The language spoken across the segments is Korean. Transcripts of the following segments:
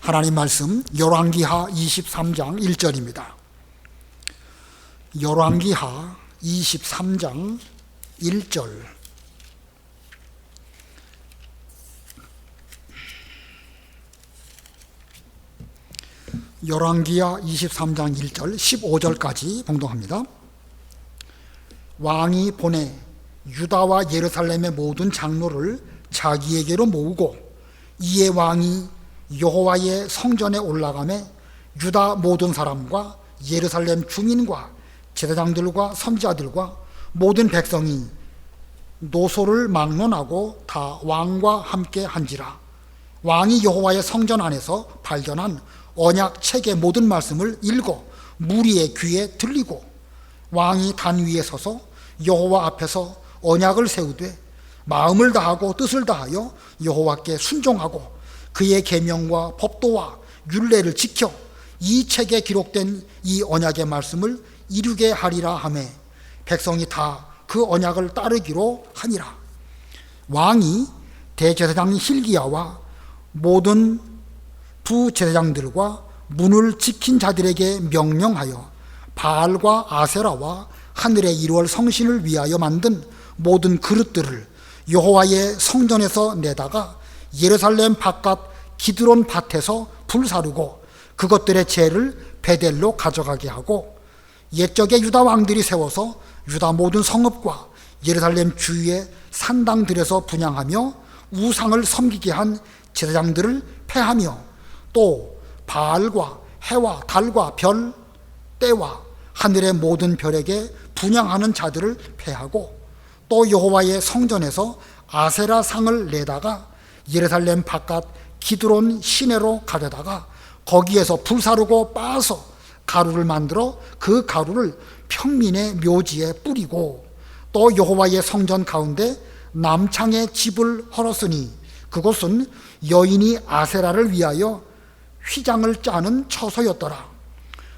하나님 말씀 열왕기하 23장 1절입니다. 열왕기하 23장 1절. 열왕기하 23장 1절 15절까지 봉독합니다. 왕이 보내 유다와 예루살렘의 모든 장로를 자기에게로 모으고, 이에 왕이 여호와의 성전에 올라가매 유다 모든 사람과 예루살렘 주민과 제사장들과 선지자들과 모든 백성이 노소를 막론하고 다 왕과 함께 한지라. 왕이 여호와의 성전 안에서 발견한 언약 책의 모든 말씀을 읽어 무리의 귀에 들리고, 왕이 단 위에 서서 여호와 앞에서 언약을 세우되 마음을 다하고 뜻을 다하여 여호와께 순종하고 그의 계명과 법도와 율례를 지켜 이 책에 기록된 이 언약의 말씀을 이루게 하리라 하매 백성이 다 그 언약을 따르기로 하니라. 왕이 대제사장 hil기야와 모든 부제사장들과 문을 지킨 자들에게 명령하여 바알과 아세라와 하늘의 1월 성신을 위하여 만든 모든 그릇들을 여호와의 성전에서 내다가 예루살렘 바깥 기드론 밭에서 불사르고 그것들의 재를 베델로 가져가게 하고, 옛적에 유다 왕들이 세워서 유다 모든 성읍과 예루살렘 주위의 산당들에서 분향하며 우상을 섬기게 한 제사장들을 패하며, 또 바알과 해와 달과 별, 때와 하늘의 모든 별에게 분향하는 자들을 패하고, 또 여호와의 성전에서 아세라 상을 내다가 예루살렘 바깥 기드론 시내로 가져다가 거기에서 불사르고 빻아서 가루를 만들어 그 가루를 평민의 묘지에 뿌리고, 또 여호와의 성전 가운데 남창에 집을 헐었으니 그곳은 여인이 아세라를 위하여 휘장을 짜는 처소였더라.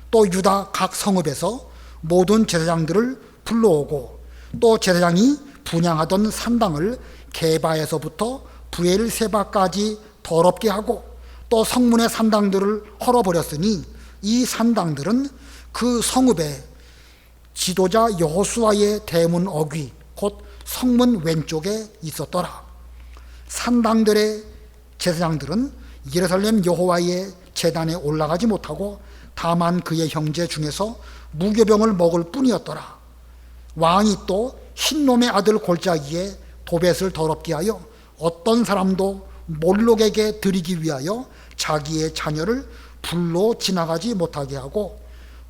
또 유다 각 성읍에서 모든 제사장들을 불러오고, 또 제사장이 분향하던 산당을 게바에서부터 브엘세바까지 더럽게 하고, 또 성문의 산당들을 헐어버렸으니 이 산당들은 그 성읍의 지도자 여호수아의 대문 어귀 곧 성문 왼쪽에 있었더라. 산당들의 제사장들은 예루살렘 여호와의 제단에 올라가지 못하고 다만 그의 형제 중에서 무교병을 먹을 뿐이었더라. 왕이 또 흰놈의 아들 골짜기에 도벳을 더럽게 하여 어떤 사람도 몰록에게 드리기 위하여 자기의 자녀를 불로 지나가지 못하게 하고,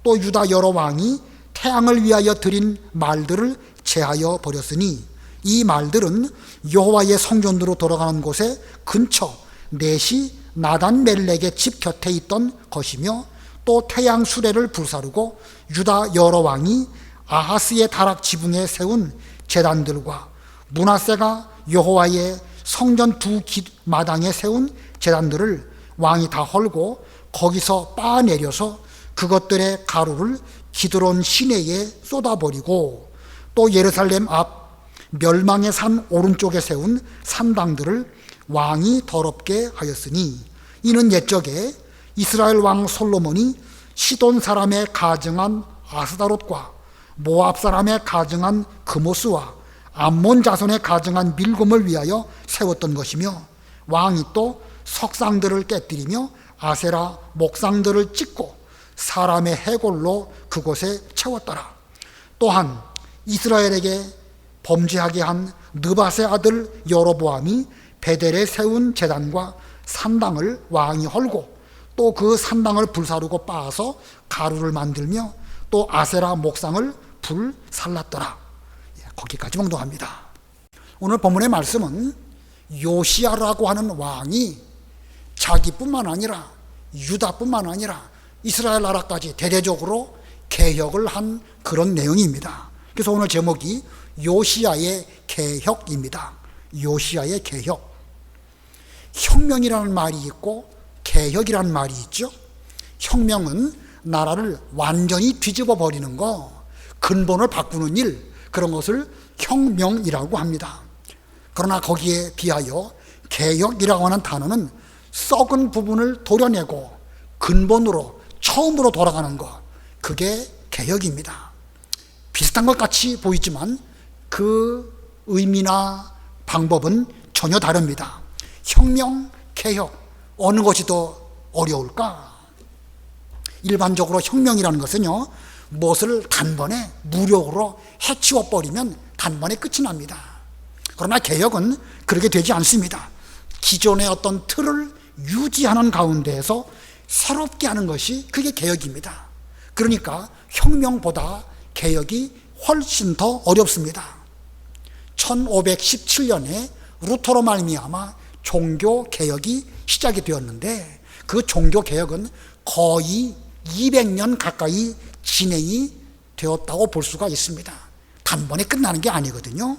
또 유다 여러 왕이 태양을 위하여 드린 말들을 제하여 버렸으니 이 말들은 여호와의 성전으로 돌아가는 곳의 근처 넷이 나단 멜렉의 집 곁에 있던 것이며, 또 태양 수레를 불사르고 유다 여러 왕이 아하스의 다락 지붕에 세운 제단들과 므낫세가 여호와의 성전 두 마당에 세운 제단들을 왕이 다 헐고 거기서 빻아내려서 그것들의 가루를 기드론 시내에 쏟아버리고, 또 예루살렘 앞 멸망의 산 오른쪽에 세운 산당들을 왕이 더럽게 하였으니, 이는 옛적에 이스라엘 왕 솔로몬이 시돈 사람의 가증한 아스다롯과 모압 사람의 가증한 그모스와 암몬 자손의 가증한 밀곰을 위하여 세웠던 것이며, 왕이 또 석상들을 깨뜨리며 아세라 목상들을 찍고 사람의 해골로 그곳에 채웠더라. 또한 이스라엘에게 범죄하게 한 느밧의 아들 여로보암이 베델에 세운 제단과 산당을 왕이 헐고, 또 그 산당을 불사르고 빻아서 가루를 만들며 또 아세라 목상을 불살랐더라. 거기까지 봉독합니다. 오늘 본문의 말씀은 요시야라고 하는 왕이 자기뿐만 아니라 유다뿐만 아니라 이스라엘 나라까지 대대적으로 개혁을 한 그런 내용입니다. 그래서 오늘 제목이 요시야의 개혁입니다. 요시야의 개혁. 혁명이라는 말이 있고 개혁이라는 말이 있죠. 혁명은 나라를 완전히 뒤집어 버리는 거, 근본을 바꾸는 일, 그런 것을 혁명이라고 합니다. 그러나 거기에 비하여 개혁이라고 하는 단어는 썩은 부분을 도려내고 근본으로 처음으로 돌아가는 것, 그게 개혁입니다. 비슷한 것 같이 보이지만 그 의미나 방법은 전혀 다릅니다. 혁명, 개혁, 어느 것이 더 어려울까? 일반적으로 혁명이라는 것은요, 무엇을 단번에 무력으로 해치워버리면 단번에 끝이 납니다. 그러나 개혁은 그렇게 되지 않습니다. 기존의 어떤 틀을 유지하는 가운데에서 새롭게 하는 것이 그게 개혁입니다. 그러니까 혁명보다 개혁이 훨씬 더 어렵습니다. 1517년에 루터로 말미암아 종교개혁이 시작이 되었는데 그 종교개혁은 거의 200년 가까이 진행이 되었다고 볼 수가 있습니다. 단번에 끝나는 게 아니거든요.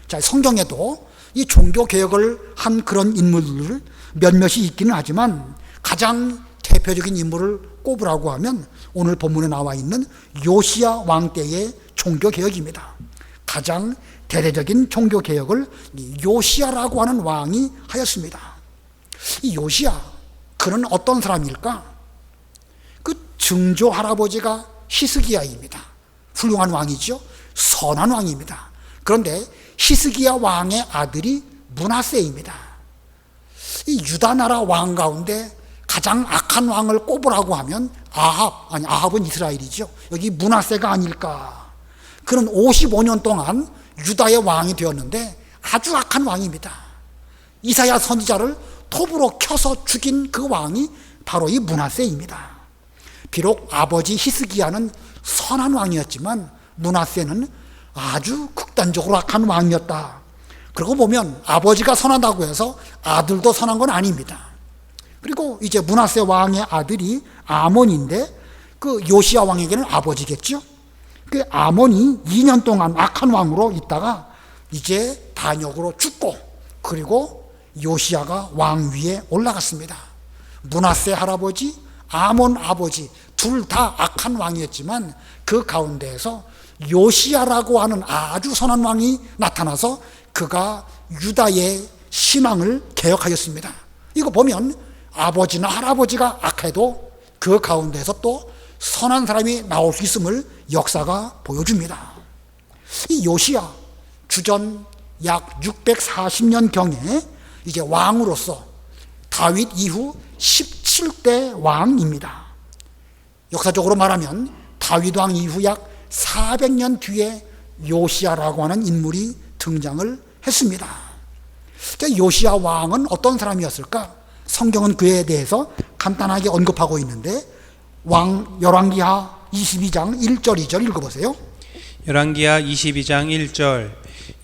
자, 성경에도 이 종교개혁을 한 그런 인물들 몇몇이 있기는 하지만 가장 대표적인 인물을 꼽으라고 하면 오늘 본문에 나와 있는 요시야 왕 때의 종교개혁입니다. 가장 대대적인 종교개혁을 요시야라고 하는 왕이 하였습니다. 이 요시야, 그는 어떤 사람일까? 그 증조 할아버지가 히스기야입니다. 훌륭한 왕이죠. 선한 왕입니다. 그런데 히스기야 왕의 아들이 므낫세입니다. 이 유다 나라 왕 가운데 가장 악한 왕을 꼽으라고 하면 아합은 이스라엘이죠. 여기 므낫세가 아닐까. 그는 55년 동안 유다의 왕이 되었는데 아주 악한 왕입니다. 이사야 선지자를 톱으로 켜서 죽인 그 왕이 바로 이 므낫세입니다. 비록 아버지 히스기야는 선한 왕이었지만 므낫세는 아주 극단적으로 악한 왕이었다. 그러고 보면 아버지가 선하다고 해서 아들도 선한 건 아닙니다. 그리고 이제 므낫세 왕의 아들이 아몬인데 그 요시야 왕에게는 아버지겠죠. 그 아몬이 2년 동안 악한 왕으로 있다가 이제 반역으로 죽고 그리고 요시야가 왕 위에 올라갔습니다. 므낫세 할아버지, 아몬 아버지 둘 다 악한 왕이었지만 그 가운데에서 요시야라고 하는 아주 선한 왕이 나타나서 그가 유다의 신앙을 개혁하였습니다. 이거 보면 아버지나 할아버지가 악해도 그 가운데서 또 선한 사람이 나올 수 있음을 역사가 보여줍니다. 이 요시야 주전 약 640년경에 이제 왕으로서 다윗 이후 17대 왕입니다. 역사적으로 말하면 다윗 왕 이후 약 400년 뒤에 요시야라고 하는 인물이 등장을 했습니다. 요시야 왕은 어떤 사람이었을까? 성경은 그에 대해서 간단하게 언급하고 있는데 열왕기하 22장 1절 2절 읽어보세요. 열왕기하 22장 1절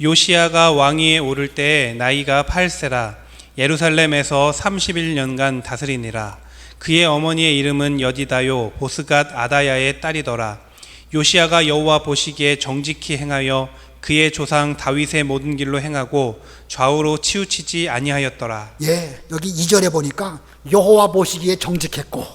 요시야가 왕위에 오를 때 나이가 8세라 예루살렘에서 31년간 다스리니라. 그의 어머니의 이름은 여디다요 보스갓 아다야의 딸이더라. 요시야가 여호와 보시기에 정직히 행하여 그의 조상 다윗의 모든 길로 행하고 좌우로 치우치지 아니하였더라. 예, 여기 2절에 보니까 여호와 보시기에 정직했고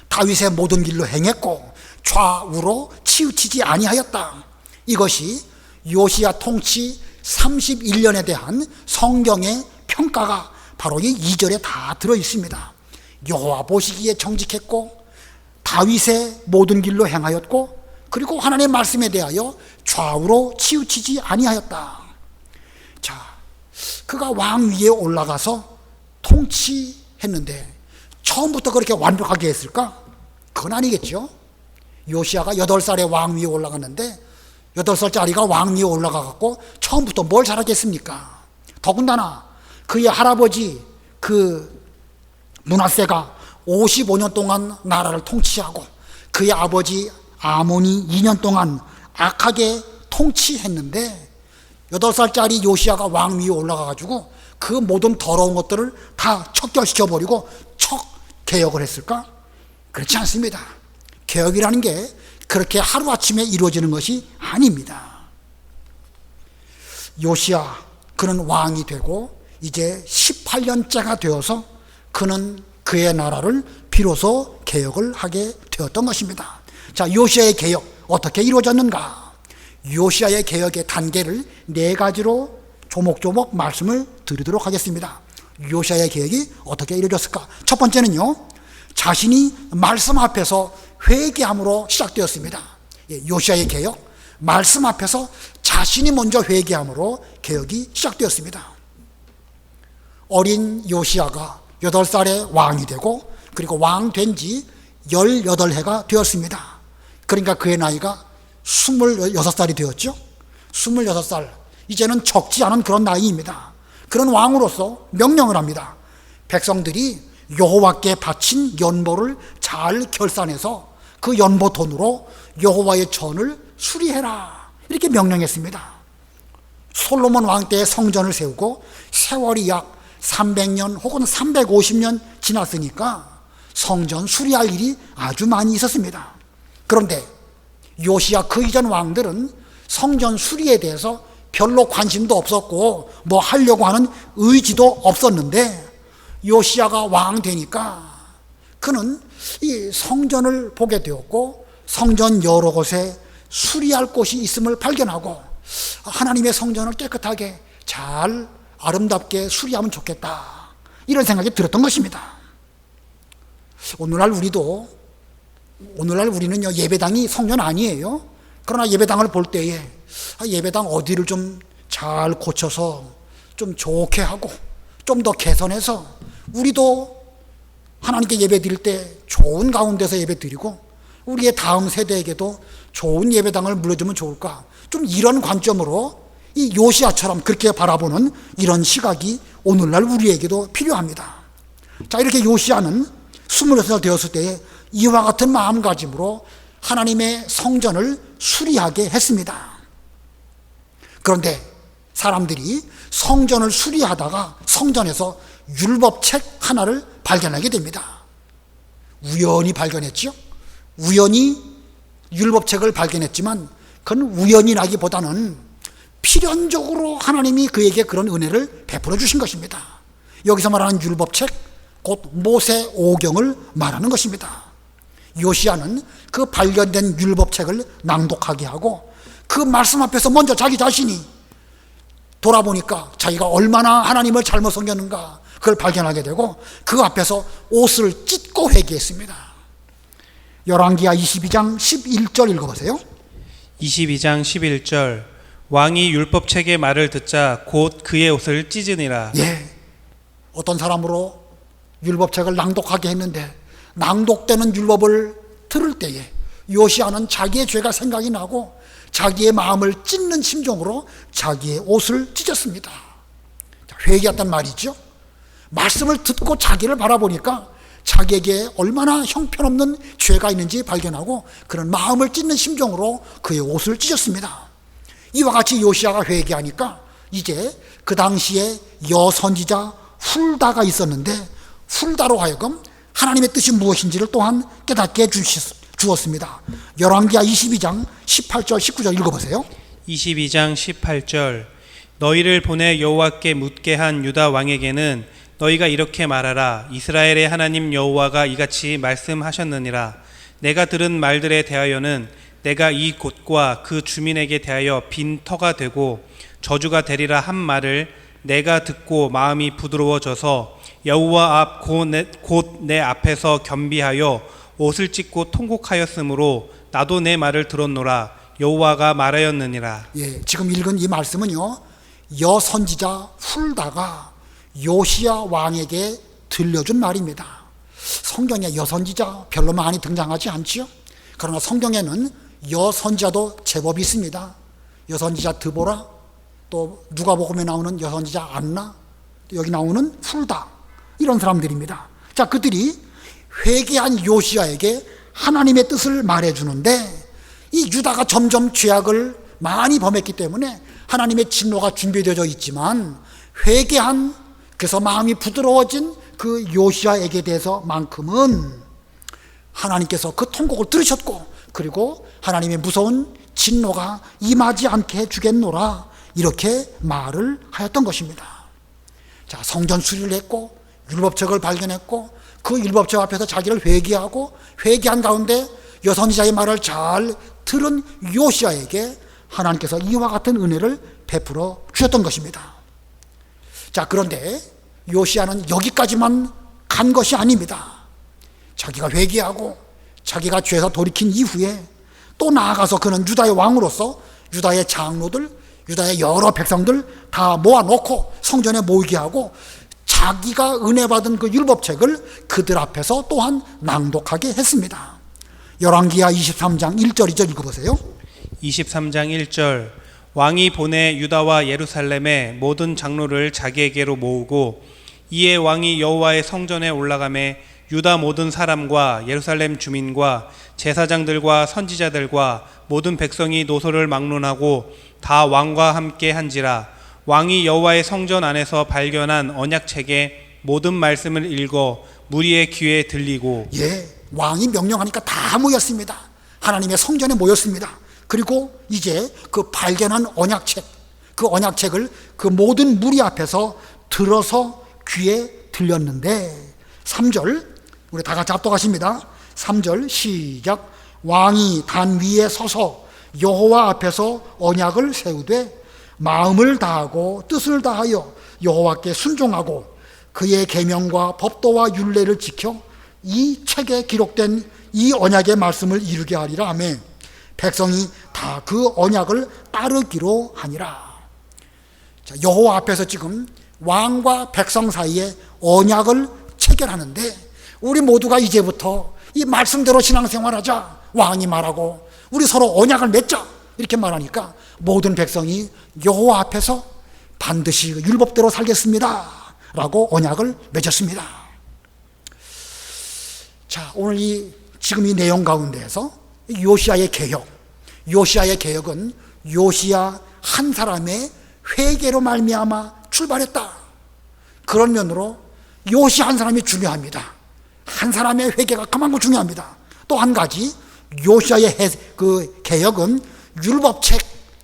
다윗의 모든 길로 행했고 좌우로 치우치지 아니하였다. 이것이 요시야 통치 31년에 대한 성경의 평가가 바로 이 2절에 다 들어 있습니다. 여호와 보시기에 정직했고 다윗의 모든 길로 행하였고 그리고 하나님의 말씀에 대하여 좌우로 치우치지 아니하였다. 자, 그가 왕 위에 올라가서 통치했는데 처음부터 그렇게 완벽하게 했을까? 그건 아니겠죠. 요시야가 8살에 왕 위에 올라갔는데 8살짜리가 왕 위에 올라가갖고 처음부터 뭘 잘하겠습니까? 더군다나 그의 할아버지 므낫세가 55년 동안 나라를 통치하고 그의 아버지 아몬이 2년 동안 악하게 통치했는데 8살짜리 요시야가 왕 위에 올라가가지고 그 모든 더러운 것들을 다 척결시켜버리고 개혁을 했을까? 그렇지 않습니다. 개혁이라는 게 그렇게 하루아침에 이루어지는 것이 아닙니다. 요시야, 그는 왕이 되고 이제 18년째가 되어서 그는 그의 나라를 비로소 개혁을 하게 되었던 것입니다. 자, 요시야의 개혁 어떻게 이루어졌는가? 요시야의 개혁의 단계를 4가지로 조목조목 말씀을 드리도록 하겠습니다. 요시야의 계획이 어떻게 이루어졌을까? 첫 번째는요, 자신이 말씀 앞에서 회개함으로 시작되었습니다. 요시야의 개혁, 말씀 앞에서 자신이 먼저 회개함으로 개혁이 시작되었습니다. 어린 요시야가 8살에 왕이 되고, 그리고 왕 된 지 18해가 되었습니다. 그러니까 그의 나이가 26살이 되었죠. 26살, 이제는 적지 않은 그런 나이입니다. 그런 왕으로서 명령을 합니다. 백성들이 여호와께 바친 연보를 잘 결산해서 그 연보 돈으로 여호와의 전을 수리해라, 이렇게 명령했습니다. 솔로몬 왕 때의 성전을 세우고 세월이 약 300년 혹은 350년 지났으니까 성전 수리할 일이 아주 많이 있었습니다. 그런데 요시야 그 이전 왕들은 성전 수리에 대해서 별로 관심도 없었고 뭐 하려고 하는 의지도 없었는데, 요시야가 왕 되니까 그는 이 성전을 보게 되었고, 성전 여러 곳에 수리할 곳이 있음을 발견하고, 하나님의 성전을 깨끗하게 잘 아름답게 수리하면 좋겠다, 이런 생각이 들었던 것입니다. 오늘날 우리는요, 예배당이 성전 아니에요. 그러나 예배당을 볼 때에 예배당 어디를 좀 잘 고쳐서 좀 좋게 하고 좀 더 개선해서 우리도 하나님께 예배 드릴 때 좋은 가운데서 예배 드리고 우리의 다음 세대에게도 좋은 예배당을 물려주면 좋을까, 좀 이런 관점으로 이 요시야처럼 그렇게 바라보는 이런 시각이 오늘날 우리에게도 필요합니다. 자, 이렇게 요시야는 26살 되었을 때에 이와 같은 마음가짐으로 하나님의 성전을 수리하게 했습니다. 그런데 사람들이 성전을 수리하다가 성전에서 율법책 하나를 발견하게 됩니다. 우연히 발견했죠. 우연히 율법책을 발견했지만 그건 우연이라기보다는 필연적으로 하나님이 그에게 그런 은혜를 베풀어 주신 것입니다. 여기서 말하는 율법책, 곧 모세오경을 말하는 것입니다. 요시야는 그 발견된 율법책을 낭독하게 하고, 그 말씀 앞에서 먼저 자기 자신이 돌아보니까 자기가 얼마나 하나님을 잘못 섬겼는가, 그걸 발견하게 되고 그 앞에서 옷을 찢고 회개했습니다. 열왕기하 22장 11절 읽어보세요. 22장 11절 왕이 율법책의 말을 듣자 곧 그의 옷을 찢으니라. 어떤 사람으로 율법책을 낭독하게 했는데, 낭독되는 율법을 들을 때에 요시야는 자기의 죄가 생각이 나고 자기의 마음을 찢는 심정으로 자기의 옷을 찢었습니다. 회개했단 말이죠. 말씀을 듣고 자기를 바라보니까 자기에게 얼마나 형편없는 죄가 있는지 발견하고 그런 마음을 찢는 심정으로 그의 옷을 찢었습니다. 이와 같이 요시야가 회개하니까 이제 그 당시에 여선지자 훌다가 있었는데, 훌다로 하여금 하나님의 뜻이 무엇인지를 또한 깨닫게 주었습니다. 열왕기하 22장 18절 19절 읽어보세요. 22장 18절 너희를 보내 여호와께 묻게 한 유다 왕에게는 너희가 이렇게 말하라. 이스라엘의 하나님 여호와가 이같이 말씀하셨느니라. 내가 들은 말들에 대하여는 내가 이 곳과 그 주민에게 대하여 빈 터가 되고 저주가 되리라 한 말을 내가 듣고 마음이 부드러워져서 여호와 앞 곧 내 앞에서 겸비하여 옷을 찢고 통곡하였으므로 나도 내 말을 들었노라. 여호와가 말하였느니라. 지금 읽은 이 말씀은요, 여선지자 훌다가 요시야 왕에게 들려준 말입니다. 성경에 여선지자 별로 많이 등장하지 않지요. 그러나 성경에는 여선지자도 제법 있습니다. 여선지자 드보라, 또 누가복음에 나오는 여선지자 안나, 또 여기 나오는 훌다, 이런 사람들입니다. 자, 그들이 회개한 요시야에게 하나님의 뜻을 말해주는데, 이 유다가 점점 죄악을 많이 범했기 때문에 하나님의 진노가 준비되어 있지만, 회개한, 그래서 마음이 부드러워진 그 요시야에게 대해서만큼은 하나님께서 그 통곡을 들으셨고, 그리고 하나님의 무서운 진노가 임하지 않게 해주겠노라, 이렇게 말을 하였던 것입니다. 자, 성전 수리를 했고 율법책을 발견했고 그 율법책 앞에서 자기를 회개하고, 회개한 가운데 여선지자의 말을 잘 들은 요시야에게 하나님께서 이와 같은 은혜를 베풀어 주셨던 것입니다. 자, 그런데 요시야는 여기까지만 간 것이 아닙니다. 자기가 회개하고 자기가 죄에서 돌이킨 이후에 또 나아가서 그는 유다의 왕으로서 유다의 장로들, 유다의 여러 백성들 다 모아놓고 성전에 모이게 하고 자기가 은혜 받은 그 율법책을 그들 앞에서 또한 낭독하게 했습니다. 열왕기하 23장 1절 2절 읽어보세요. 23장 1절 왕이 보내 유다와 예루살렘의 모든 장로를 자기에게로 모으고 이에 왕이 여호와의 성전에 올라가매 유다 모든 사람과 예루살렘 주민과 제사장들과 선지자들과 모든 백성이 노소를 막론하고 다 왕과 함께 한지라. 왕이 여호와의 성전 안에서 발견한 언약책의 모든 말씀을 읽어 무리의 귀에 들리고 왕이 명령하니까 다 모였습니다. 하나님의 성전에 모였습니다. 그리고 이제 그 발견한 언약책, 그 언약책을 그 모든 무리 앞에서 들어서 귀에 들렸는데 3절 우리 다 같이 합독하십니다. 3절 시작. 왕이 단 위에 서서 여호와 앞에서 언약을 세우되 마음을 다하고 뜻을 다하여 여호와께 순종하고 그의 계명과 법도와 율례를 지켜 이 책에 기록된 이 언약의 말씀을 이루게 하리라 하며 백성이 다 그 언약을 따르기로 하니라. 자, 여호와 앞에서 지금 왕과 백성 사이에 언약을 체결하는데 우리 모두가 이제부터 이 말씀대로 신앙생활하자 왕이 말하고 우리 서로 언약을 맺자 이렇게 말하니까 모든 백성이 여호와 앞에서 반드시 율법대로 살겠습니다 라고 언약을 맺었습니다. 자, 오늘 지금 이 내용 가운데에서 요시야의 개혁, 요시야의 개혁은 요시야 한 사람의 회개로 말미암아 출발했다. 그런 면으로 요시야 한 사람이 중요합니다. 한 사람의 회개가 그만큼 중요합니다. 또 한 가지 요시야의 그 개혁은 율법책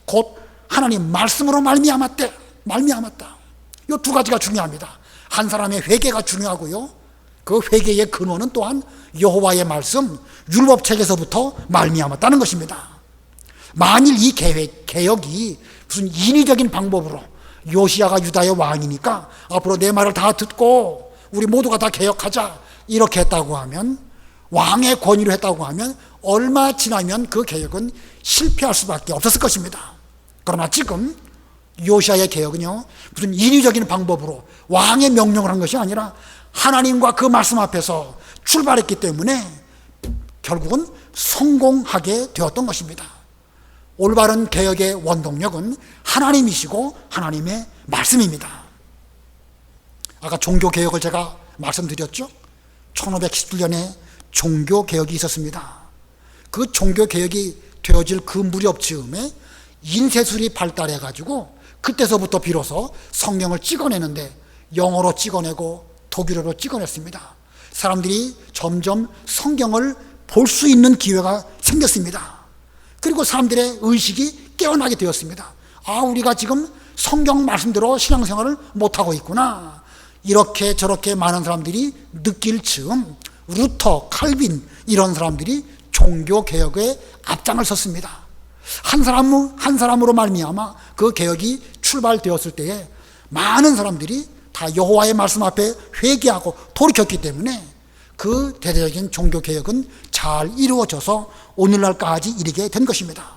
곧 하나님 말씀으로 말미암았다. 이 두 가지가 중요합니다. 한 사람의 회개가 중요하고요. 그 회개의 근원은 또한 여호와의 말씀 율법책에서부터 말미암았다는 것입니다. 만일 이 개혁이 무슨 인위적인 방법으로 요시야가 유다의 왕이니까 앞으로 내 말을 다 듣고 우리 모두가 다 개혁하자 이렇게 했다고 하면, 왕의 권위로 했다고 하면 얼마 지나면 그 개혁은 실패할 수밖에 없었을 것입니다. 그러나 지금 요시야의 개혁은요 무슨 인위적인 방법으로 왕의 명령을 한 것이 아니라 하나님과 그 말씀 앞에서 출발했기 때문에 결국은 성공하게 되었던 것입니다. 올바른 개혁의 원동력은 하나님이시고 하나님의 말씀입니다. 아까 종교개혁을 제가 말씀드렸죠. 1517년에 종교개혁이 있었습니다. 그 종교개혁이 되어질 그 무렵 즈음에 인쇄술이 발달해가지고 그때서부터 비로소 성경을 찍어내는데 영어로 찍어내고 독일어로 찍어냈습니다. 사람들이 점점 성경을 볼 수 있는 기회가 생겼습니다. 그리고 사람들의 의식이 깨어나게 되었습니다. 아, 우리가 지금 성경 말씀대로 신앙생활을 못하고 있구나. 이렇게 저렇게 많은 사람들이 느낄 즈음 루터, 칼빈 이런 사람들이 종교개혁에 앞장을 섰습니다. 한 사람으로 말미암아 그 개혁이 출발되었을 때에 많은 사람들이 다 여호와의 말씀 앞에 회개하고 돌이켰기 때문에 그 대대적인 종교개혁은 잘 이루어져서 오늘날까지 이르게 된 것입니다.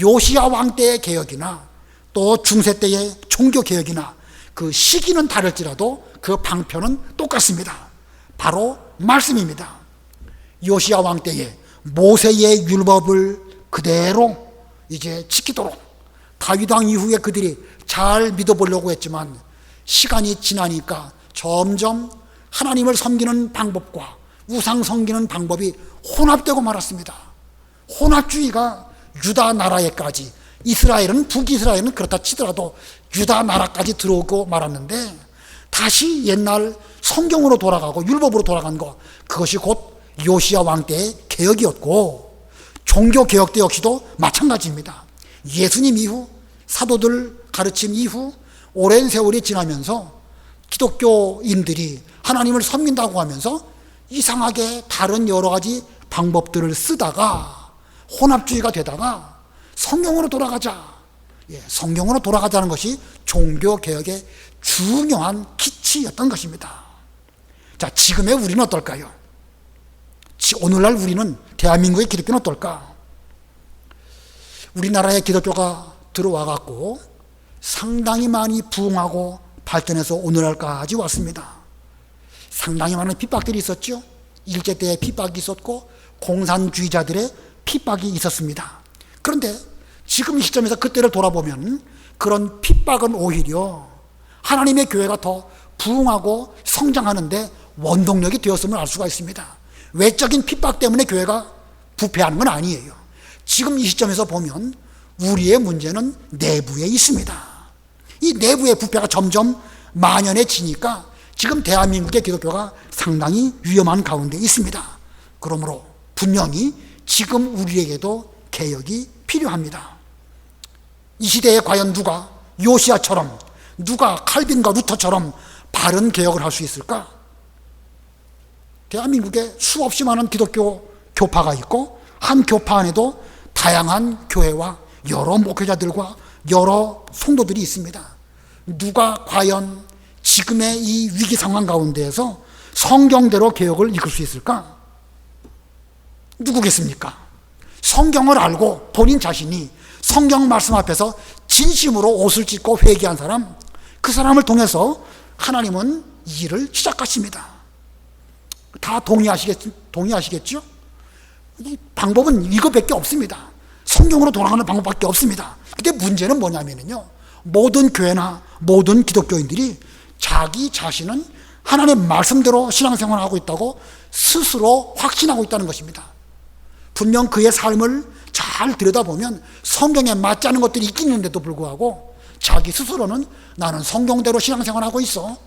요시야 왕 때의 개혁이나 또 중세 때의 종교개혁이나 그 시기는 다를지라도 그 방편은 똑같습니다. 바로 말씀입니다. 요시야 왕 때에 모세의 율법을 그대로 이제 지키도록 다윗 왕 이후에 그들이 잘 믿어보려고 했지만 시간이 지나니까 점점 하나님을 섬기는 방법과 우상 섬기는 방법이 혼합되고 말았습니다. 혼합주의가 유다 나라에까지, 이스라엘은 북이스라엘은 그렇다 치더라도 유다 나라까지 들어오고 말았는데 다시 옛날 성경으로 돌아가고 율법으로 돌아간 것, 그것이 곧 요시야 왕 때의 개혁이었고 종교개혁 때 역시도 마찬가지입니다. 예수님 이후 사도들 가르침 이후 오랜 세월이 지나면서 기독교인들이 하나님을 섬긴다고 하면서 이상하게 다른 여러 가지 방법들을 쓰다가 혼합주의가 되다가 성경으로 돌아가자. 성경으로 돌아가자는 것이 종교개혁의 중요한 기초 빛이었던 것입니다. 자, 지금의 우리는 어떨까요? 오늘날 우리는, 대한민국의 기독교는 어떨까? 우리나라의 기독교가 들어와 갖고 상당히 많이 부흥하고 발전해서 오늘날까지 왔습니다. 상당히 많은 핍박들이 있었죠. 일제 때의 핍박이 있었고 공산주의자들의 핍박이 있었습니다. 그런데 지금 이 시점에서 그때를 돌아보면 그런 핍박은 오히려 하나님의 교회가 더 부흥하고 성장하는데 원동력이 되었음을 알 수가 있습니다. 외적인 핍박 때문에 교회가 부패하는 건 아니에요. 지금 이 시점에서 보면 우리의 문제는 내부에 있습니다. 이 내부의 부패가 점점 만연해지니까 지금 대한민국의 기독교가 상당히 위험한 가운데 있습니다. 그러므로 분명히 지금 우리에게도 개혁이 필요합니다. 이 시대에 과연 누가 요시야처럼, 누가 칼빈과 루터처럼 바른 개혁을 할 수 있을까? 대한민국에 수없이 많은 기독교 교파가 있고 한 교파 안에도 다양한 교회와 여러 목회자들과 여러 성도들이 있습니다. 누가 과연 지금의 이 위기 상황 가운데에서 성경대로 개혁을 이끌 수 있을까? 누구겠습니까? 성경을 알고 본인 자신이 성경 말씀 앞에서 진심으로 옷을 찢고 회개한 사람, 그 사람을 통해서 하나님은 이 일을 시작하십니다. 다 동의하시겠죠? 이 방법은 이거밖에 없습니다. 성경으로 돌아가는 방법밖에 없습니다. 근데 문제는 뭐냐면요, 모든 교회나 모든 기독교인들이 자기 자신은 하나님의 말씀대로 신앙생활을 하고 있다고 스스로 확신하고 있다는 것입니다. 분명 그의 삶을 잘 들여다보면 성경에 맞지 않은 것들이 있는데도 불구하고 자기 스스로는 나는 성경대로 신앙생활하고 있어,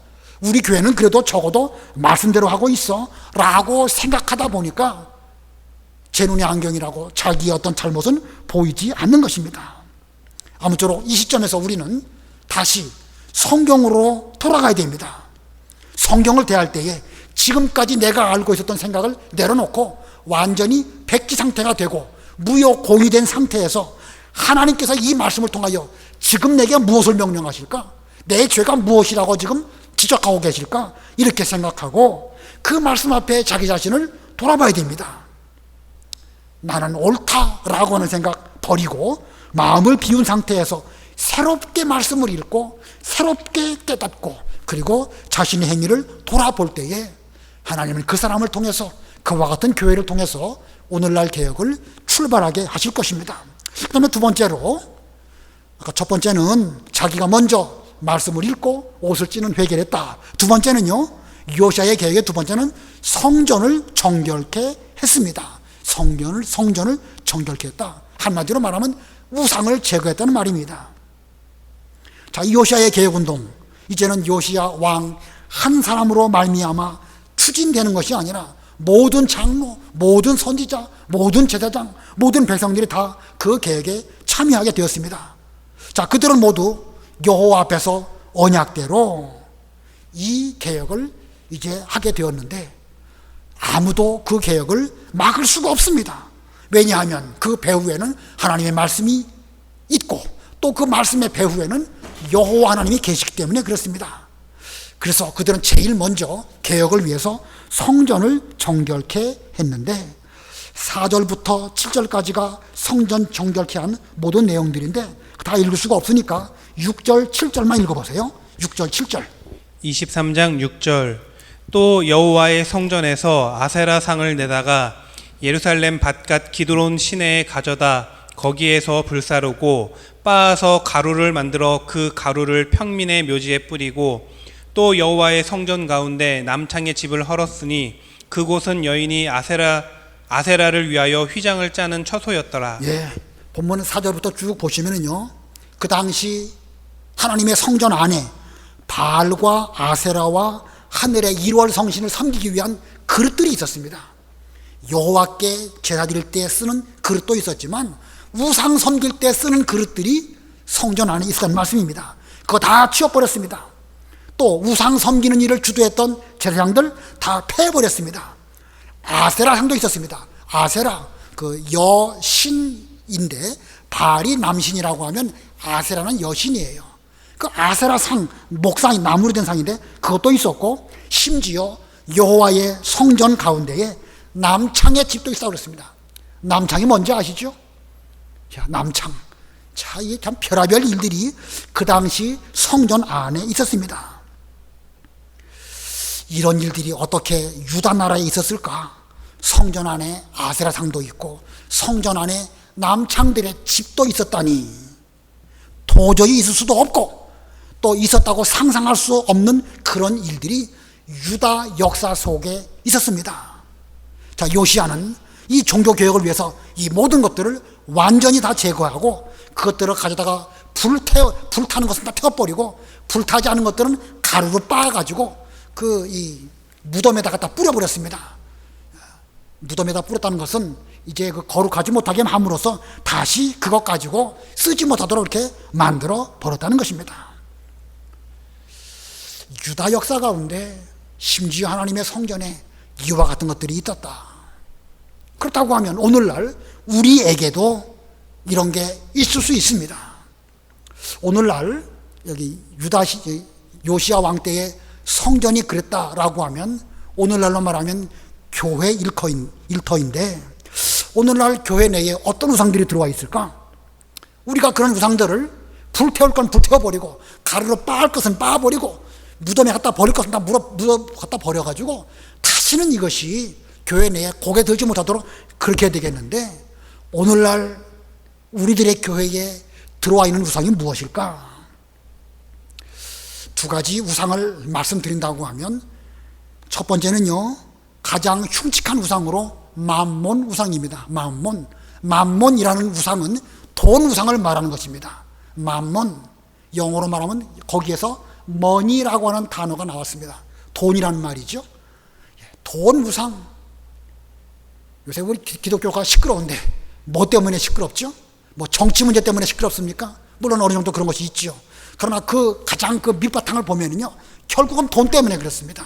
우리 교회는 그래도 적어도 말씀대로 하고 있어 라고 생각하다 보니까 제 눈의 안경이라고 자기의 어떤 잘못은 보이지 않는 것입니다. 아무쪼록 이 시점에서 우리는 다시 성경으로 돌아가야 됩니다. 성경을 대할 때에 지금까지 내가 알고 있었던 생각을 내려놓고 완전히 백지 상태가 되고 무효공유된 상태에서 하나님께서 이 말씀을 통하여 지금 내게 무엇을 명령하실까? 내 죄가 무엇이라고 지금 지적하고 계실까? 이렇게 생각하고 그 말씀 앞에 자기 자신을 돌아봐야 됩니다. 나는 옳다라고 하는 생각 버리고 마음을 비운 상태에서 새롭게 말씀을 읽고 새롭게 깨닫고 그리고 자신의 행위를 돌아볼 때에 하나님은 그 사람을 통해서, 그와 같은 교회를 통해서 오늘날 개혁을 출발하게 하실 것입니다. 그 다음에 두 번째로, 아까 첫 번째는 자기가 먼저 말씀을 읽고 옷을 찢는 회개를 했다. 두 번째는요, 요시야의 개혁의 두 번째는 성전을 정결케 했습니다. 성전을 정결케 했다. 한마디로 말하면 우상을 제거했다는 말입니다. 자, 이 요시야의 개혁운동, 이제는 요시야 왕 한 사람으로 말미암아 추진되는 것이 아니라 모든 장로, 모든 선지자, 모든 제사장, 모든 백성들이 다 그 개혁에 참여하게 되었습니다. 자, 그들은 모두 여호와 앞에서 언약대로 이 개혁을 이제 하게 되었는데 아무도 그 개혁을 막을 수가 없습니다. 왜냐하면 그 배후에는 하나님의 말씀이 있고 또 그 말씀의 배후에는 여호와 하나님이 계시기 때문에 그렇습니다. 그래서 그들은 제일 먼저 개혁을 위해서 성전을 정결케 했는데 4절부터 7절까지가 성전 정결케 한 모든 내용들인데 다 읽을 수가 없으니까 6절, 7절만 읽어보세요. 6절, 7절. 23장 6절. 또 여호와의 성전에서 아세라 상을 내다가 예루살렘 바깥 기드론 시내에 가져다 거기에서 불사르고 빻아서 가루를 만들어 그 가루를 평민의 묘지에 뿌리고 또 여호와의 성전 가운데 남창의 집을 헐었으니 그곳은 여인이 아세라를 위하여 휘장을 짜는 처소였더라. 예, 본문 4절부터 쭉 보시면은요, 그 당시 하나님의 성전 안에 바알과 아세라와 하늘의 1월 성신을 섬기기 위한 그릇들이 있었습니다. 여호와께 제사 드릴 때 쓰는 그릇도 있었지만 우상 섬길 때 쓰는 그릇들이 성전 안에 있었던 말씀입니다. 그거 다 치워버렸습니다. 또 우상 섬기는 일을 주도했던 제사장들 다 패버렸습니다. 아세라 상도 있었습니다. 아세라, 그 여신인데 바알이 남신이라고 하면 아세라는 여신이에요. 그 아세라 상, 목상이 나무로 된 상인데 그것도 있었고, 심지어 여호와의 성전 가운데에 남창의 집도 있다고 그랬습니다. 남창이 뭔지 아시죠? 자, 남창. 자, 이게 참 별의별 일들이 그 당시 성전 안에 있었습니다. 이런 일들이 어떻게 유다 나라에 있었을까? 성전 안에 아세라 상도 있고 성전 안에 남창들의 집도 있었다니 도저히 있을 수도 없고 또 있었다고 상상할 수 없는 그런 일들이 유다 역사 속에 있었습니다. 자, 요시야는 이 종교개혁을 위해서 이 모든 것들을 완전히 다 제거하고 그것들을 가져다가 불타는 것은 다 태워버리고 불타지 않은 것들은 가루로 빻아가지고 그 이 무덤에다 갖다 뿌려버렸습니다. 무덤에다 뿌렸다는 것은 이제 그 거룩하지 못하게 함으로써 다시 그것 가지고 쓰지 못하도록 이렇게 만들어 버렸다는 것입니다. 유다 역사 가운데 심지어 하나님의 성전에 이와 같은 것들이 있었다. 그렇다고 하면 오늘날 우리에게도 이런 게 있을 수 있습니다. 오늘날 여기 요시야 왕 때의 성전이 그랬다라고 하면 오늘날로 말하면 교회 일터인데 오늘날 교회 내에 어떤 우상들이 들어와 있을까? 우리가 그런 우상들을 불태울 건 불태워버리고 가루로 빻을 것은 빻아버리고 무덤에 갖다 버릴 것은 다 무덤 갖다 버려가지고 다시는 이것이 교회 내에 고개 들지 못하도록 그렇게 해야 되겠는데 오늘날 우리들의 교회에 들어와 있는 우상이 무엇일까? 두 가지 우상을 말씀드린다고 하면 첫 번째는요, 가장 흉측한 우상으로 맘몬 우상입니다. 맘몬이라는 우상은 돈 우상을 말하는 것입니다. 맘몬, 영어로 말하면 거기에서 money라고 하는 단어가 나왔습니다. 돈이라는 말이죠. 돈 우상. 요새 우리 기독교가 시끄러운데 뭐 때문에 시끄럽죠? 뭐 정치 문제 때문에 시끄럽습니까? 물론 어느 정도 그런 것이 있죠. 그러나 그 가장 그 밑바탕을 보면은요, 결국은 돈 때문에 그렇습니다.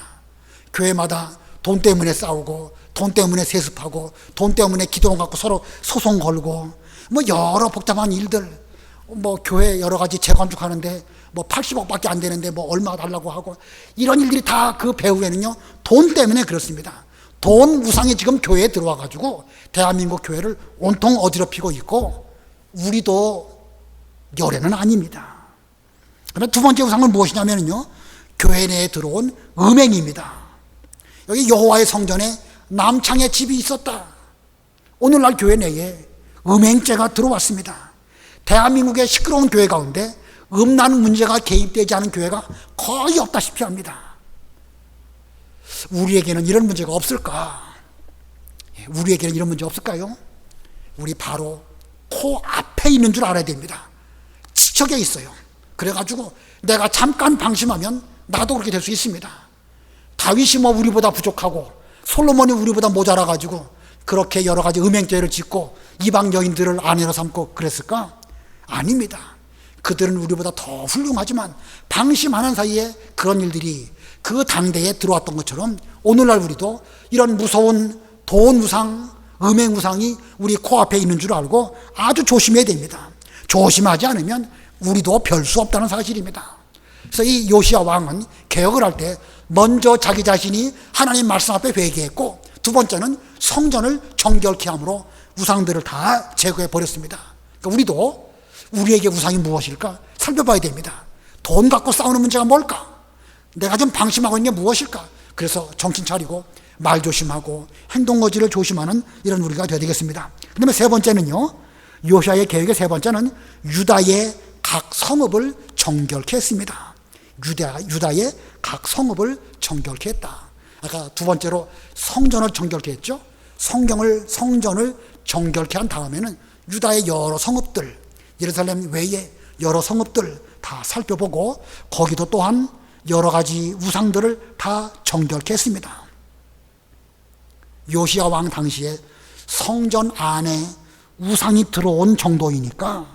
교회마다 돈 때문에 싸우고, 돈 때문에 세습하고, 돈 때문에 기도원 갖고 서로 소송 걸고, 뭐 여러 복잡한 일들, 뭐 교회 여러 가지 재건축하는데 뭐 80억밖에 안 되는데 뭐 얼마 달라고 하고, 이런 일들이 다 그 배후에는요, 돈 때문에 그렇습니다. 돈 우상이 지금 교회에 들어와 가지고 대한민국 교회를 온통 어지럽히고 있고 우리도 열애는 아닙니다. 그러나 두 번째 우상은 무엇이냐면요, 교회 내에 들어온 음행입니다. 여기 여호와의 성전에 남창의 집이 있었다. 오늘날 교회 내에 음행죄가 들어왔습니다. 대한민국의 시끄러운 교회 가운데 음란 문제가 개입되지 않은 교회가 거의 없다시피 합니다. 우리에게는 이런 문제가 없을까? 우리에게는 이런 문제 없을까요? 우리 바로 코 앞에 있는 줄 알아야 됩니다. 지척에 있어요. 그래가지고 내가 잠깐 방심하면 나도 그렇게 될 수 있습니다. 다윗이 뭐 우리보다 부족하고 솔로몬이 우리보다 모자라가지고 그렇게 여러 가지 음행죄를 짓고 이방 여인들을 아내로 삼고 그랬을까? 아닙니다. 그들은 우리보다 더 훌륭하지만 방심하는 사이에 그런 일들이 그 당대에 들어왔던 것처럼 오늘날 우리도 이런 무서운 돈 우상, 음행 우상이 우리 코앞에 있는 줄 알고 아주 조심해야 됩니다. 조심하지 않으면 우리도 별 수 없다는 사실입니다. 그래서 이 요시야 왕은 개혁을 할 때 먼저 자기 자신이 하나님 말씀 앞에 회개했고 두 번째는 성전을 정결케 함으로 우상들을 다 제거해 버렸습니다. 그러니까 우리도 우리에게 우상이 무엇일까 살펴봐야 됩니다. 돈 갖고 싸우는 문제가 뭘까? 내가 좀 방심하고 있는 게 무엇일까? 그래서 정신 차리고 말 조심하고 행동 거지를 조심하는 이런 우리가 되어야 되겠습니다. 그 다음에 세 번째는요, 요시야의 계획의 세 번째는 유다의 각 성읍을 정결케 했습니다. 유다의 각 성읍을 정결케 했다. 아까 두 번째로 성전을 정결케 했죠. 성전을 정결케 한 다음에는 유다의 여러 성읍들, 예루살렘 외에 여러 성읍들 다 살펴보고 거기도 또한 여러 가지 우상들을 다 정결케 했습니다. 요시야 왕 당시에 성전 안에 우상이 들어온 정도이니까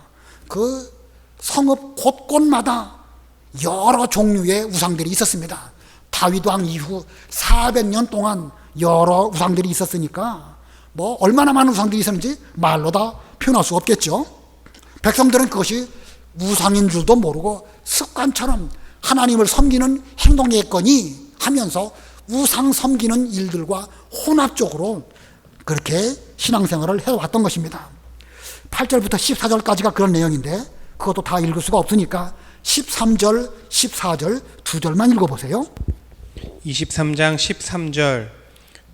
그 성읍 곳곳마다 여러 종류의 우상들이 있었습니다. 다윗 왕 이후 400년 동안 여러 우상들이 있었으니까 뭐 얼마나 많은 우상들이 있었는지 말로 다 표현할 수 없겠죠. 백성들은 그것이 우상인 줄도 모르고 습관처럼 하나님을 섬기는 행동했거니 하면서 우상 섬기는 일들과 혼합적으로 그렇게 신앙생활을 해왔던 것입니다. 8절부터 14절까지가 그런 내용인데 그것도 다 읽을 수가 없으니까 13절, 14절 두 절만 읽어보세요. 23장 13절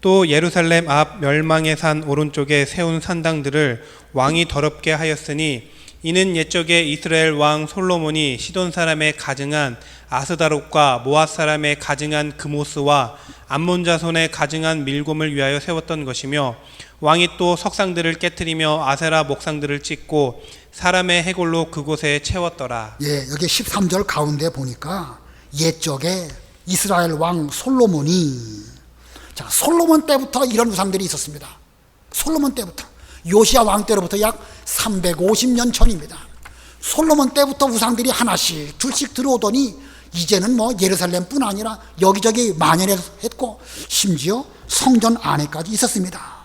또 예루살렘 앞 멸망의 산 오른쪽에 세운 산당들을 왕이 더럽게 하였으니 이는 옛적에 이스라엘 왕 솔로몬이 시돈 사람의 가증한 아스다롯과 모압 사람의 가증한 그모스와 암몬 자손의 가증한 밀곰을 위하여 세웠던 것이며 왕이 또 석상들을 깨뜨리며 아세라 목상들을 찢고 사람의 해골로 그곳에 채웠더라. 예, 여기 13절 가운데 보니까 옛적에 이스라엘 왕 솔로몬이 솔로몬 때부터 이런 우상들이 있었습니다. 솔로몬 때부터 요시야 왕 때로부터 약 350년 전입니다. 솔로몬 때부터 우상들이 하나씩 둘씩 들어오더니 이제는 예루살렘뿐 아니라 여기저기 만연했고 심지어 성전 안에까지 있었습니다.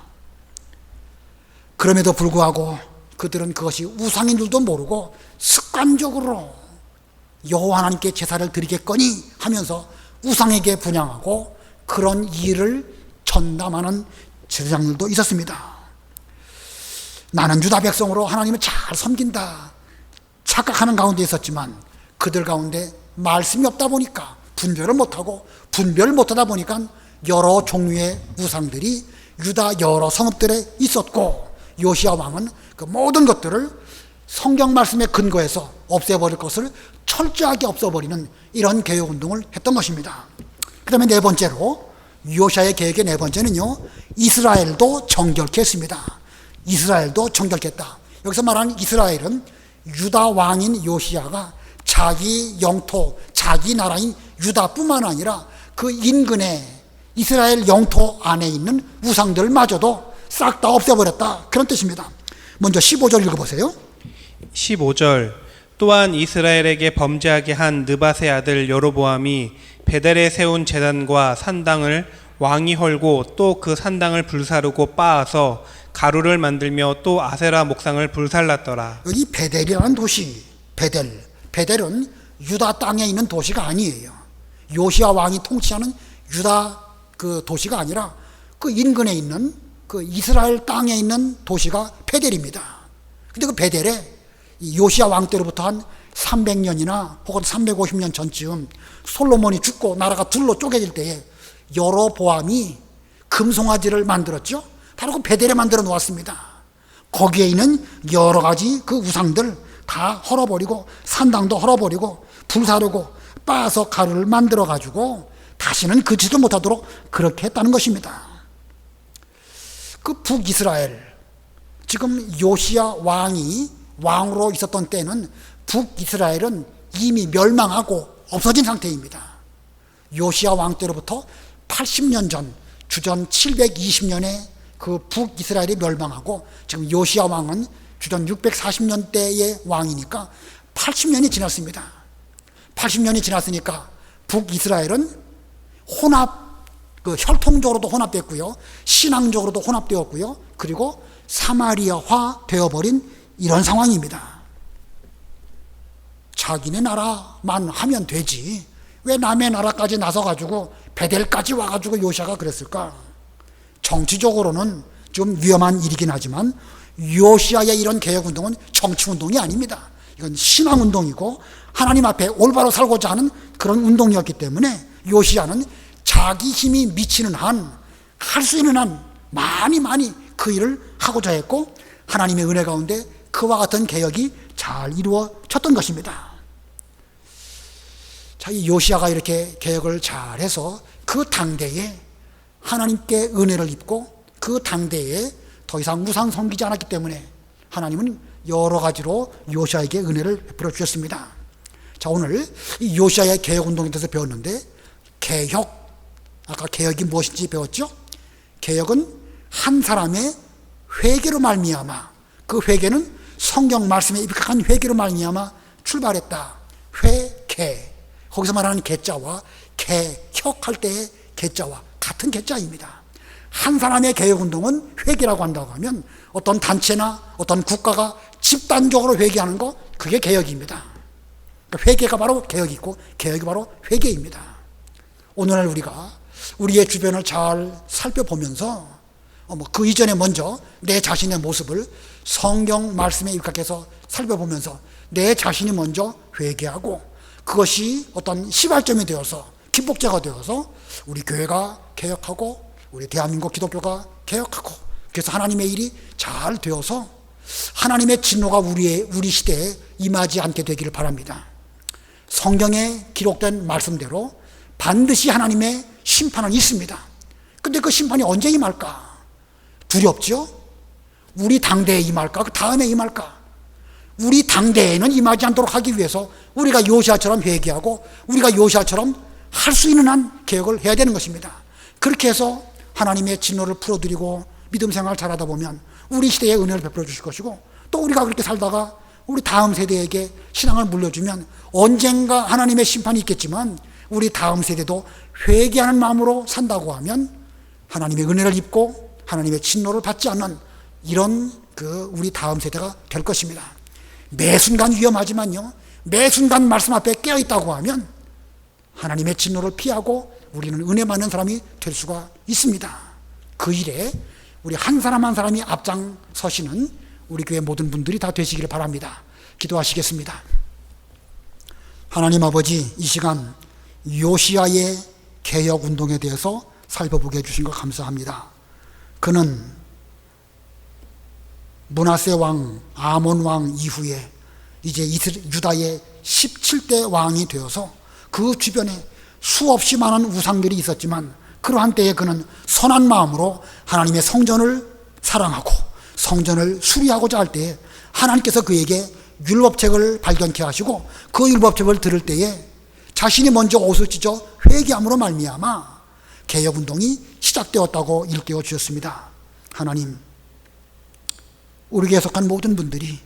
그럼에도 불구하고 그들은 그것이 우상인 줄도 모르고 습관적으로 여호와 하나님께 제사를 드리겠거니 하면서 우상에게 분향하고 그런 일을 전담하는 제사장들도 있었습니다. 나는 유다 백성으로 하나님을 잘 섬긴다 착각하는 가운데 있었지만 그들 가운데 말씀이 없다 보니까 분별을 못하다 보니까 여러 종류의 우상들이 유다 여러 성읍들에 있었고 요시야 왕은 그 모든 것들을 성경 말씀에 근거해서 없애버릴 것을 철저하게 없애버리는 이런 개혁운동을 했던 것입니다. 그 다음에 네 번째로 요시야의 개혁의 네 번째는요, 이스라엘도 정결케 했습니다. 이스라엘도 정결케 했다. 여기서 말하는 이스라엘은 유다 왕인 요시야가 자기 영토, 자기 나라인 유다뿐만 아니라 그 인근에 이스라엘 영토 안에 있는 우상들마저도 싹 다 없애버렸다. 그런 뜻입니다. 먼저 15절 읽어보세요. 15절 또한 이스라엘에게 범죄하게 한 느밧의 아들 여로보암이 베델에 세운 제단과 산당을 왕이 헐고 또 그 산당을 불사르고 빻아서 가루를 만들며 또 아세라 목상을 불살랐더라. 여기 베델이라는 도시, 베델은 유다 땅에 있는 도시가 아니에요. 요시야 왕이 통치하는 유다 그 도시가 아니라 그 인근에 있는 그 이스라엘 땅에 있는 도시가 베델입니다. 근데 그 베델에 요시야 왕 때로부터 한 300년이나 혹은 350년 전쯤 솔로몬이 죽고 나라가 둘로 쪼개질 때에 여로보암이 금송아지를 만들었죠. 바로 그 베델에 만들어 놓았습니다. 거기에 있는 여러 가지 그 우상들 다 헐어버리고 산당도 헐어버리고 불사르고 빻아서 가루를 만들어 가지고 다시는 그 짓을 못하도록 그렇게 했다는 것입니다. 그 북이스라엘, 지금 요시야 왕이 왕으로 있었던 때는 북이스라엘은 이미 멸망하고 없어진 상태입니다. 요시야 왕 때로부터 80년 전, 주전 720년에 그 북이스라엘이 멸망하고 지금 요시야 왕은 주전 640년대의 왕이니까 80년이 지났습니다. 80년이 지났으니까 북이스라엘은 혈통적으로도 혼합됐고요, 신앙적으로도 혼합되었고요, 그리고 사마리아화 되어버린 이런 상황입니다. 자기네 나라만 하면 되지 왜 남의 나라까지 나서가지고 베델까지 와가지고 요시야가 그랬을까? 정치적으로는 좀 위험한 일이긴 하지만 요시야의 이런 개혁운동은 정치운동이 아닙니다. 이건 신앙운동이고 하나님 앞에 올바로 살고자 하는 그런 운동이었기 때문에 요시야는 자기 힘이 미치는 한, 할 수 있는 한 많이 그 일을 하고자 했고 하나님의 은혜 가운데 그와 같은 개혁이 잘 이루어졌던 것입니다. 자, 이 요시야가 이렇게 개혁을 잘해서 그 당대에 하나님께 은혜를 입고 그 당대에 더 이상 우상 섬기지 않았기 때문에 하나님은 여러 가지로 요시야에게 은혜를 베풀어 주셨습니다. 자, 오늘 이 요시야의 개혁운동에 대해서 배웠는데 아까 개혁이 무엇인지 배웠죠? 개혁은 한 사람의 회개로 말미암아, 그 회개는 성경 말씀에 입각한 회개로 말미암아 출발했다. 회개, 거기서 말하는 개자와 개혁할 때의 개자와 같은 개자입니다. 한 사람의 개혁운동은 회개라고 한다고 하면 어떤 단체나 어떤 국가가 집단적으로 회개하는 거 그게 개혁입니다. 그러니까 회개가 바로 개혁이고 개혁이 바로 회개입니다. 오늘날 우리가 우리의 주변을 잘 살펴보면서 그 이전에 먼저 내 자신의 모습을 성경 말씀에 입각해서 살펴보면서 내 자신이 먼저 회개하고 그것이 어떤 시발점이 되어서 기복제가 되어서 우리 교회가 개혁하고 우리 대한민국 기독교가 개혁하고 그래서 하나님의 일이 잘 되어서 하나님의 진노가 우리 시대에 임하지 않게 되기를 바랍니다. 성경에 기록된 말씀대로 반드시 하나님의 심판은 있습니다. 근데 그 심판이 언제 임할까? 두렵죠? 우리 당대에 임할까? 그 다음에 임할까? 우리 당대에는 임하지 않도록 하기 위해서 우리가 요시아처럼 회개하고 우리가 요시아처럼 할 수 있는 한 개혁을 해야 되는 것입니다. 그렇게 해서 하나님의 진노를 풀어드리고 믿음 생활을 잘하다 보면 우리 시대에 은혜를 베풀어 주실 것이고 또 우리가 그렇게 살다가 우리 다음 세대에게 신앙을 물려주면 언젠가 하나님의 심판이 있겠지만 우리 다음 세대도 회개하는 마음으로 산다고 하면 하나님의 은혜를 입고 하나님의 진노를 받지 않는 이런 우리 다음 세대가 될 것입니다. 매 순간 위험하지만요, 매 순간 말씀 앞에 깨어있다고 하면 하나님의 진노를 피하고 우리는 은혜 받는 사람이 될 수가 있습니다. 그 일에 우리 한 사람 한 사람이 앞장서시는 우리 교회 모든 분들이 다 되시기를 바랍니다. 기도하시겠습니다. 하나님 아버지, 이 시간 요시야의 개혁 운동에 대해서 살펴보게 해주신 것 감사합니다. 그는 므낫세 왕, 아몬 왕 이후에 이제 유다의 17대 왕이 되어서 그 주변에 수없이 많은 우상들이 있었지만 그러한 때에 그는 선한 마음으로 하나님의 성전을 사랑하고 성전을 수리하고자 할 때에 하나님께서 그에게 율법책을 발견케 하시고 그 율법책을 들을 때에 자신이 먼저 옷을 찢어 회개함으로 말미암아 개혁운동이 시작되었다고 일깨워 주셨습니다. 하나님, 우리에게 속한 모든 분들이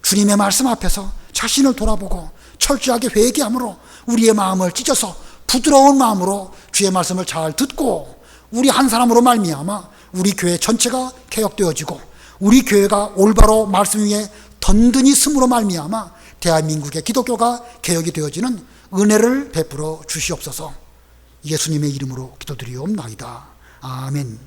주님의 말씀 앞에서 자신을 돌아보고 철저하게 회개함으로 우리의 마음을 찢어서 부드러운 마음으로 주의 말씀을 잘 듣고 우리 한 사람으로 말미암아 우리 교회 전체가 개혁되어지고 우리 교회가 올바로 말씀 위에 든든히 숨으로 말미암아 대한민국의 기독교가 개혁이 되어지는 은혜를 베풀어 주시옵소서. 예수님의 이름으로 기도드리옵나이다. 아멘.